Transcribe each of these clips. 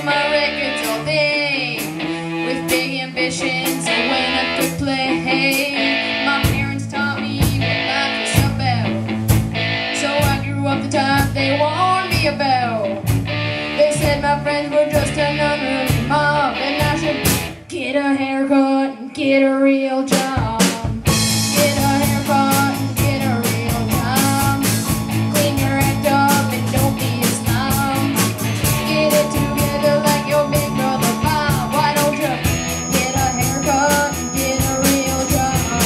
to my records all day with big ambitions. So when I could play, my parents taught me what life was about. So I grew up the type they warned me about. They said my friends were just an unruly mob, and I should get a haircut and get a real job. Get a haircut and get a real job. Clean your act up and don't be a snob. Get it together like your big brother Bob. Why don't you get a haircut and get a real job?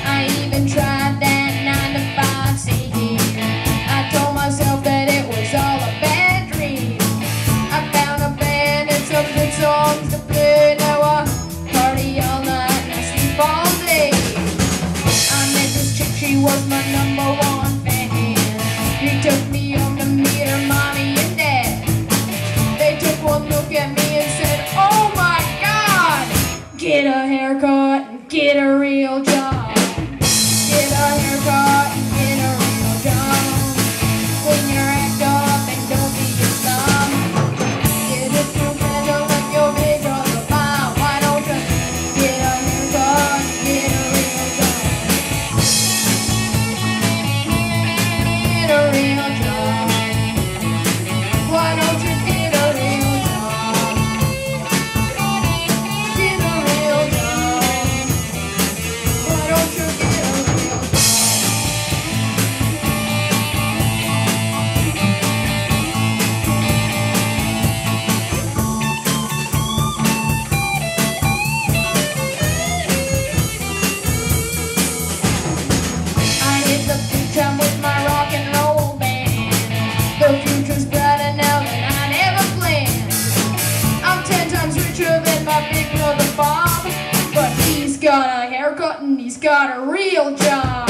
I even tried that 9 to 5 scene. I told myself that it was all a bad dream. I found a band and some good songs to play. Now I party all night and I sleep all day. I met this chick, she was my #1 fan. She took me home to meet her mommy and dad. They took one look at me and said, oh my God, get a haircut and get a real job. Get a haircut and get a real job. Clean your act up and don't be a snob. Get it together like your big brother Bob. Why don't you get a haircut and get a real job? Get a real job. Why don't you get a real job? Get a real job. Why don't you get a real job? I hit the big time with my rock and roll band. The future's brighter now than I never planned. I'm 10 times richer than my big brother Bob, but he's got a haircut and he's got a real job.